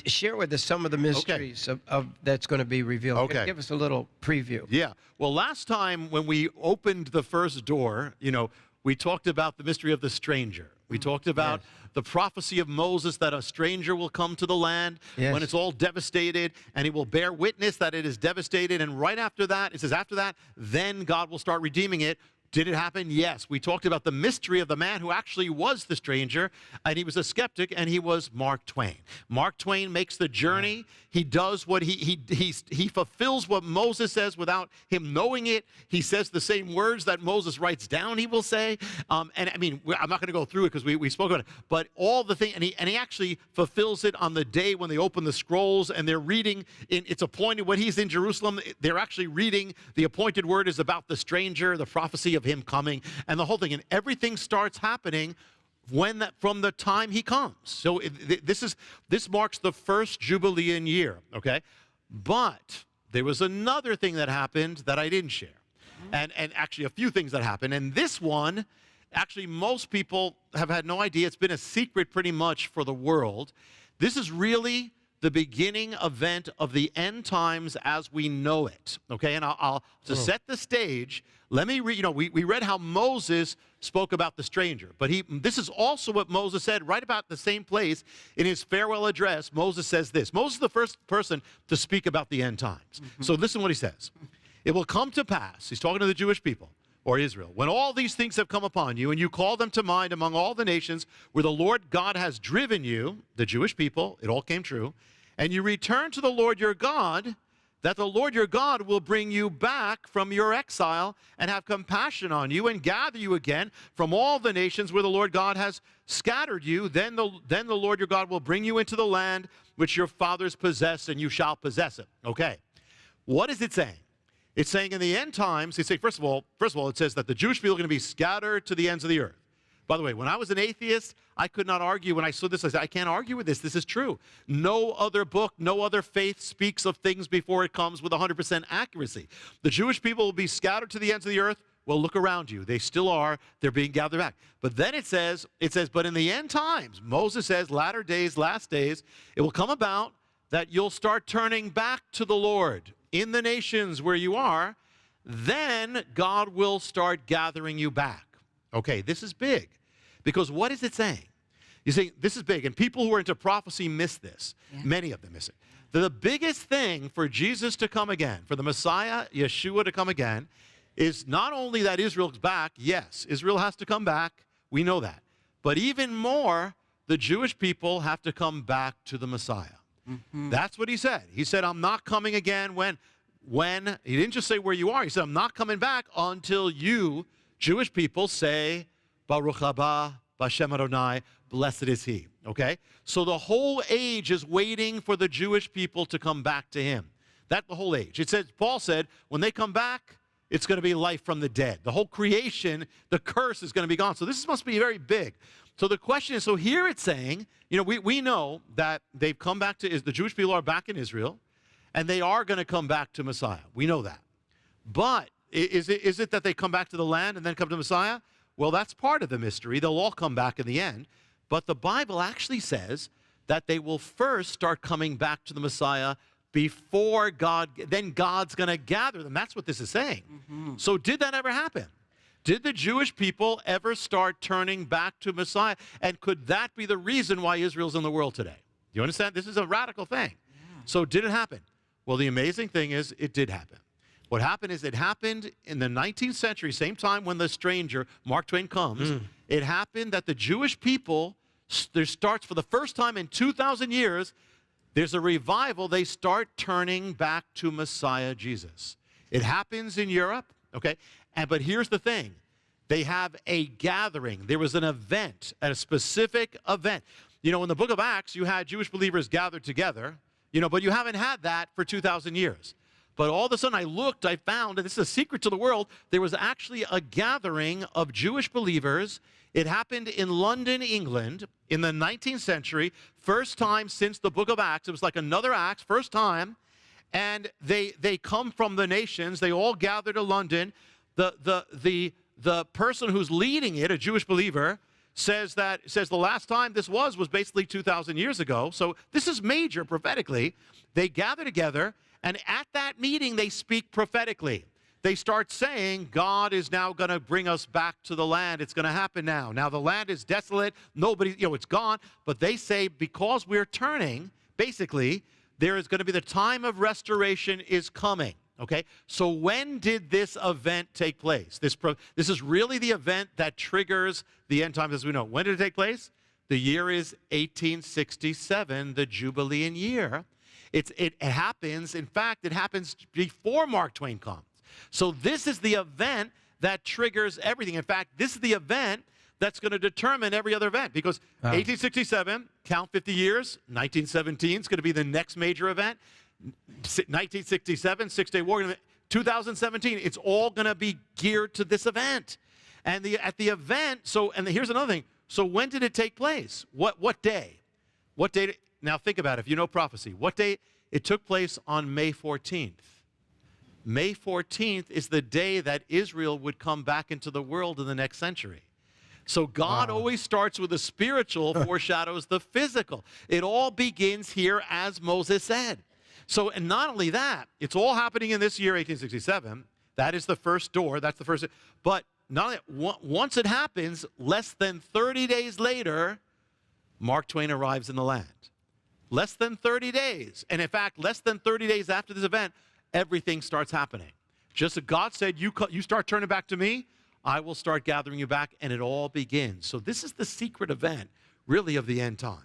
Share with us some of the mysteries of that's going to be revealed. Okay. Give us a little preview. Yeah. Well, last time when we opened the first door, we talked about the mystery of the stranger. We talked about the prophecy of Moses that a stranger will come to the land when it's all devastated, and he will bear witness that it is devastated. And right after that, it says after that, then God will start redeeming it. Did it happen? Yes. We talked about the mystery of the man who actually was the stranger, and he was a skeptic, and he was Mark Twain. Mark Twain makes the journey. He does what he fulfills what Moses says without him knowing it. He says the same words that Moses writes down, he will say. And I mean, I'm not going to go through it because we spoke about it, but all the thing, and he actually fulfills it on the day when they open the scrolls and they're reading, it's appointed, when he's in Jerusalem, they're actually reading, the appointed word is about the stranger, the prophecy of him coming, and the whole thing, and everything starts happening from the time he comes. So this marks the first Jubilean year, okay? But there was another thing that happened that I didn't share, and actually a few things that happened, and this one, actually most people have had no idea. It's been a secret pretty much for the world. This is really the beginning event of the end times as we know it, okay? And to set the stage, let me read, we read how Moses spoke about the stranger, but this is also what Moses said right about the same place in his farewell address. Moses says this. Moses is the first person to speak about the end times. So listen what he says. It will come to pass, he's talking to the Jewish people, or Israel, when all these things have come upon you, and you call them to mind among all the nations where the Lord God has driven you, the Jewish people, it all came true, and you return to the Lord your God, that the Lord your God will bring you back from your exile and have compassion on you and gather you again from all the nations where the Lord God has scattered you. Then the Lord your God will bring you into the land which your fathers possessed, and you shall possess it. Okay. What is it saying? It's saying in the end times, it's saying, first of all, it says that the Jewish people are going to be scattered to the ends of the earth. By the way, when I was an atheist, I could not argue. When I saw this, I said, I can't argue with this. This is true. No other book, no other faith speaks of things before it comes with 100% accuracy. The Jewish people will be scattered to the ends of the earth. Well, look around you. They still are. They're being gathered back. But then it says, but in the end times, Moses says, latter days, last days, it will come about that you'll start turning back to the Lord in the nations where you are. Then God will start gathering you back. Okay, this is big. Because what is it saying? You see, this is big, and people who are into prophecy miss this. Yeah. Many of them miss it. The biggest thing for Jesus to come again, for the Messiah, Yeshua, to come again, is not only that Israel's back. Yes, Israel has to come back. We know that. But even more, the Jewish people have to come back to the Messiah. Mm-hmm. That's what he said. He said, I'm not coming again when, he didn't just say where you are. He said, I'm not coming back until you, Jewish people, say, Baruch haba b'Hashem Adonai, blessed is he. Okay? So the whole age is waiting for the Jewish people to come back to him. That's the whole age. It says, Paul said, when they come back, it's going to be life from the dead. The whole creation, the curse is going to be gone. So this must be very big. So the question is, so here it's saying, we know that they've come back to, the Jewish people are back in Israel, and they are going to come back to Messiah. We know that. But is it that they come back to the land and then come to Messiah? Well, that's part of the mystery. They'll all come back in the end. But the Bible actually says that they will first start coming back to the Messiah before God, then God's going to gather them. That's what this is saying. Mm-hmm. So did that ever happen? Did the Jewish people ever start turning back to Messiah? And could that be the reason why Israel's in the world today? Do you understand? This is a radical thing. Yeah. So did it happen? Well, the amazing thing is it did happen. What happened is it happened in the 19th century, same time when the stranger, Mark Twain, comes. It happened that the Jewish people, there starts for the first time in 2,000 years, there's a revival. They start turning back to Messiah Jesus. It happens in Europe, okay? But here's the thing. They have a gathering. There was an event, a specific event. In the book of Acts, you had Jewish believers gathered together, but you haven't had that for 2,000 years. But all of a sudden I found, and this is a secret to the world, there was actually a gathering of Jewish believers. It happened in London, England, in the 19th century, first time since the book of Acts. It was like another Acts, first time. And they come from the nations. They all gather to London. The person who's leading it, a Jewish believer, says the last time this was basically 2,000 years ago. So this is major prophetically. They gather together, and at that meeting, they speak prophetically. They start saying, God is now going to bring us back to the land. It's going to happen now. Now the land is desolate. Nobody, it's gone. But they say, because we're turning, basically, there is going to be the time of restoration is coming. Okay, so when did this event take place? This is really the event that triggers the end times as we know. When did it take place? The year is 1867, the Jubilean year. It happens, in fact, it happens before Mark Twain comes. So this is the event that triggers everything. In fact, this is the event that's going to determine every other event, because 1867, count 50 years, 1917 is going to be the next major event. 1967, Six-Day War, 2017, it's all going to be geared to this event. And at the event, here's another thing. So when did it take place? What day? What day? Now think about it, if you know prophecy. What day? It took place on May 14th. May 14th is the day that Israel would come back into the world in the next century. So God always starts with the spiritual, foreshadows the physical. It all begins here as Moses said. So, and not only that, it's all happening in this year, 1867. That is the first door. That's the first. But not only, once it happens, less than 30 days later, Mark Twain arrives in the land. Less than 30 days. And in fact, less than 30 days after this event, everything starts happening. Just as God said, you start turning back to me, I will start gathering you back, and it all begins. So this is the secret event, really, of the end times.